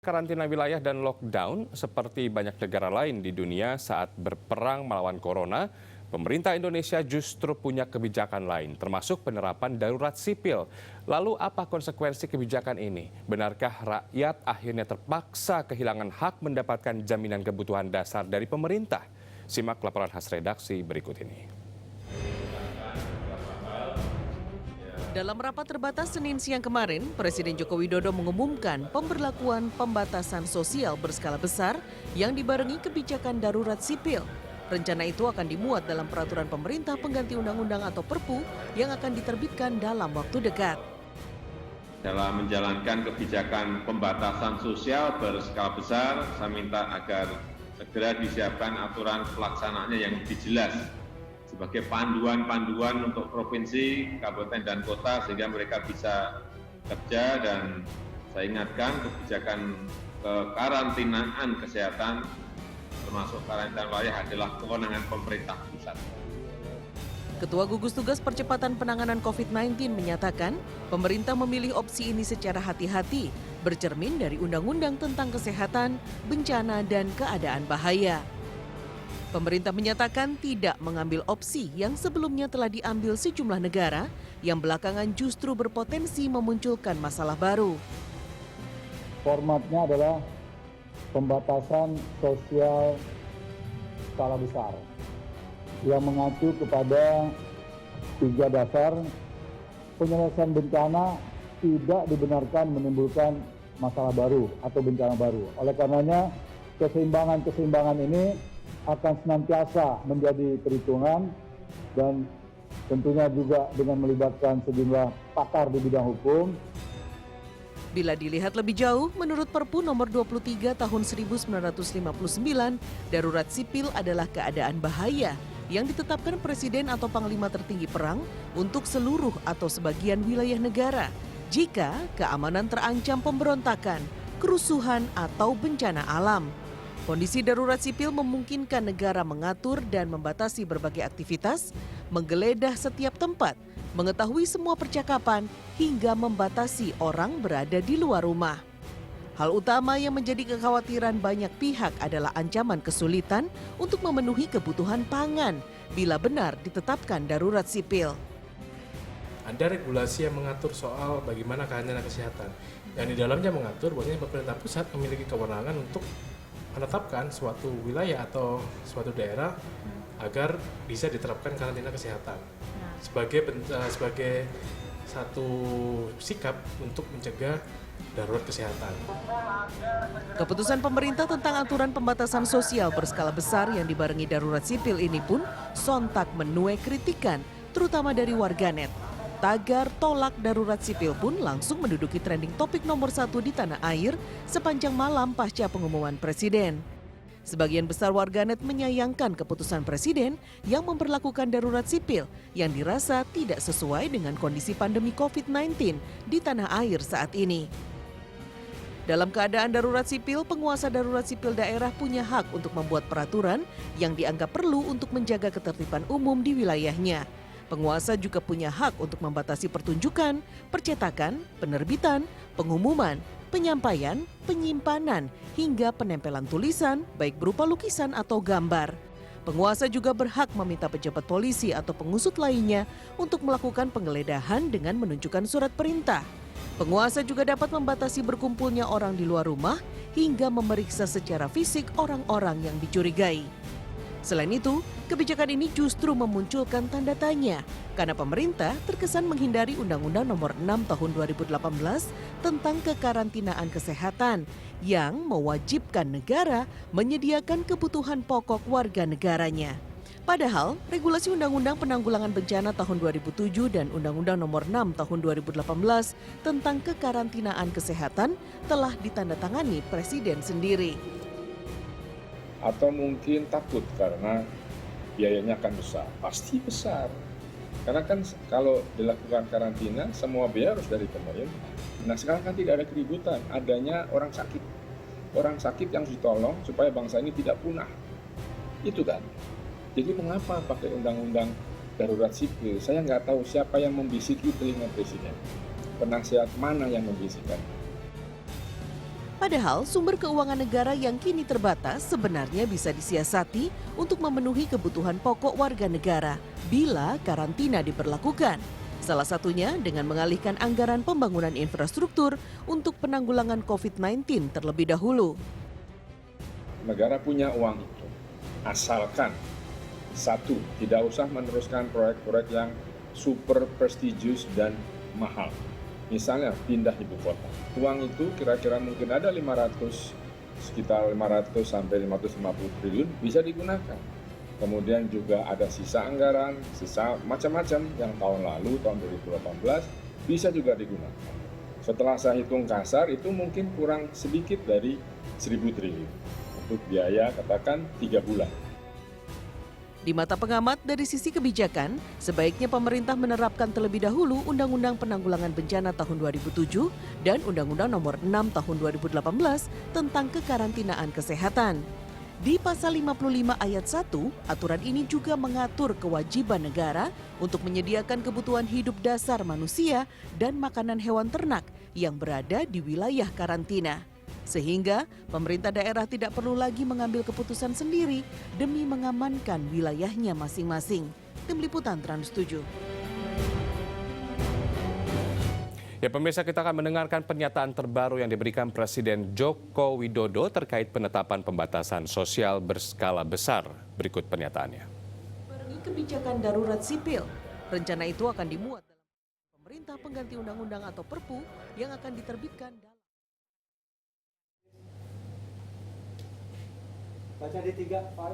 Karantina wilayah dan lockdown seperti banyak negara lain di dunia saat berperang melawan corona, pemerintah Indonesia justru punya kebijakan lain, termasuk penerapan darurat sipil. Lalu apa konsekuensi kebijakan ini? Benarkah rakyat akhirnya terpaksa kehilangan hak mendapatkan jaminan kebutuhan dasar dari pemerintah? Simak laporan khas redaksi berikut ini. Dalam rapat terbatas Senin siang kemarin, Presiden Joko Widodo mengumumkan pemberlakuan pembatasan sosial berskala besar yang dibarengi kebijakan darurat sipil. Rencana itu akan dimuat dalam peraturan pemerintah pengganti undang-undang atau Perpu yang akan diterbitkan dalam waktu dekat. Dalam menjalankan kebijakan pembatasan sosial berskala besar, saya minta agar segera disiapkan aturan pelaksanaannya yang lebih jelas sebagai panduan-panduan untuk provinsi, kabupaten, dan kota sehingga mereka bisa kerja. Dan saya ingatkan kebijakan kekarantinaan kesehatan termasuk karantina wilayah adalah kewenangan pemerintah pusat. Ketua Gugus Tugas Percepatan Penanganan COVID-19 menyatakan pemerintah memilih opsi ini secara hati-hati, bercermin dari Undang-Undang tentang Kesehatan, Bencana, dan Keadaan Bahaya. Pemerintah menyatakan tidak mengambil opsi yang sebelumnya telah diambil sejumlah negara yang belakangan justru berpotensi memunculkan masalah baru. Formatnya adalah pembatasan sosial skala besar yang mengacu kepada 3 dasar. Penyelesaian bencana tidak dibenarkan menimbulkan masalah baru atau bencana baru. Oleh karenanya keseimbangan ini akan senantiasa menjadi perhitungan dan tentunya juga dengan melibatkan sejumlah pakar di bidang hukum. Bila dilihat lebih jauh, menurut Perpu nomor 23 tahun 1959, darurat sipil adalah keadaan bahaya yang ditetapkan Presiden atau Panglima Tertinggi Perang untuk seluruh atau sebagian wilayah negara jika keamanan terancam pemberontakan, kerusuhan, atau bencana alam. Kondisi darurat sipil memungkinkan negara mengatur dan membatasi berbagai aktivitas, menggeledah setiap tempat, mengetahui semua percakapan, hingga membatasi orang berada di luar rumah. Hal utama yang menjadi kekhawatiran banyak pihak adalah ancaman kesulitan untuk memenuhi kebutuhan pangan bila benar ditetapkan darurat sipil. Ada regulasi yang mengatur soal bagaimana karantina kesehatan, yang di dalamnya mengatur bahwasanya pemerintah pusat memiliki kewenangan untuk menetapkan suatu wilayah atau suatu daerah agar bisa diterapkan karantina kesehatan sebagai satu sikap untuk mencegah darurat kesehatan. Keputusan pemerintah tentang aturan pembatasan sosial berskala besar yang dibarengi darurat sipil ini pun sontak menuai kritikan, terutama dari warganet. Tagar tolak darurat sipil pun langsung menduduki trending topik nomor 1 di tanah air sepanjang malam pasca pengumuman Presiden. Sebagian besar warganet menyayangkan keputusan Presiden yang memberlakukan darurat sipil yang dirasa tidak sesuai dengan kondisi pandemi COVID-19 di tanah air saat ini. Dalam keadaan darurat sipil, penguasa darurat sipil daerah punya hak untuk membuat peraturan yang dianggap perlu untuk menjaga ketertiban umum di wilayahnya. Penguasa juga punya hak untuk membatasi pertunjukan, percetakan, penerbitan, pengumuman, penyampaian, penyimpanan, hingga penempelan tulisan, baik berupa lukisan atau gambar. Penguasa juga berhak meminta pejabat polisi atau pengusut lainnya untuk melakukan penggeledahan dengan menunjukkan surat perintah. Penguasa juga dapat membatasi berkumpulnya orang di luar rumah hingga memeriksa secara fisik orang-orang yang dicurigai. Selain itu, kebijakan ini justru memunculkan tanda tanya karena pemerintah terkesan menghindari Undang-Undang Nomor 6 Tahun 2018 tentang kekarantinaan kesehatan yang mewajibkan negara menyediakan kebutuhan pokok warga negaranya. Padahal, regulasi Undang-Undang Penanggulangan Bencana tahun 2007 dan Undang-Undang Nomor 6 Tahun 2018 tentang kekarantinaan kesehatan telah ditandatangani Presiden sendiri. Atau mungkin takut karena biayanya akan besar, pasti besar. Karena kan kalau dilakukan karantina, semua biaya harus dari pemerintah. Nah sekarang kan tidak ada keributan, adanya orang sakit. Orang sakit yang harus ditolong supaya bangsa ini tidak punah. Itu kan. Jadi mengapa pakai undang-undang darurat sipil? Saya nggak tahu siapa yang membisiki telinga presiden. Penasihat mana yang membisikkan. Padahal sumber keuangan negara yang kini terbatas sebenarnya bisa disiasati untuk memenuhi kebutuhan pokok warga negara bila karantina diberlakukan. Salah satunya dengan mengalihkan anggaran pembangunan infrastruktur untuk penanggulangan COVID-19 terlebih dahulu. Negara punya uang itu, asalkan satu, tidak usah meneruskan proyek-proyek yang super prestigious dan mahal. Misalnya pindah ibu kota. Uang itu kira-kira mungkin ada sekitar 500 sampai 550 triliun bisa digunakan. Kemudian juga ada sisa anggaran, sisa macam-macam yang tahun lalu, tahun 2018 bisa juga digunakan. Setelah saya hitung kasar itu mungkin kurang sedikit dari 1.000 triliun untuk biaya katakan 3 bulan. Di mata pengamat dari sisi kebijakan, sebaiknya pemerintah menerapkan terlebih dahulu Undang-Undang Penanggulangan Bencana tahun 2007 dan Undang-Undang Nomor 6 tahun 2018 tentang kekarantinaan kesehatan. Di pasal 55 ayat 1, aturan ini juga mengatur kewajiban negara untuk menyediakan kebutuhan hidup dasar manusia dan makanan hewan ternak yang berada di wilayah karantina. Sehingga pemerintah daerah tidak perlu lagi mengambil keputusan sendiri demi mengamankan wilayahnya masing-masing. Tim Liputan Trans 7. Ya, pemirsa, kita akan mendengarkan pernyataan terbaru yang diberikan Presiden Joko Widodo terkait penetapan pembatasan sosial berskala besar. Berikut pernyataannya. Barengi kebijakan darurat sipil, rencana itu akan dimuat dalam pemerintah pengganti undang-undang atau Perpu yang akan diterbitkan dalam baca di 3, Pak.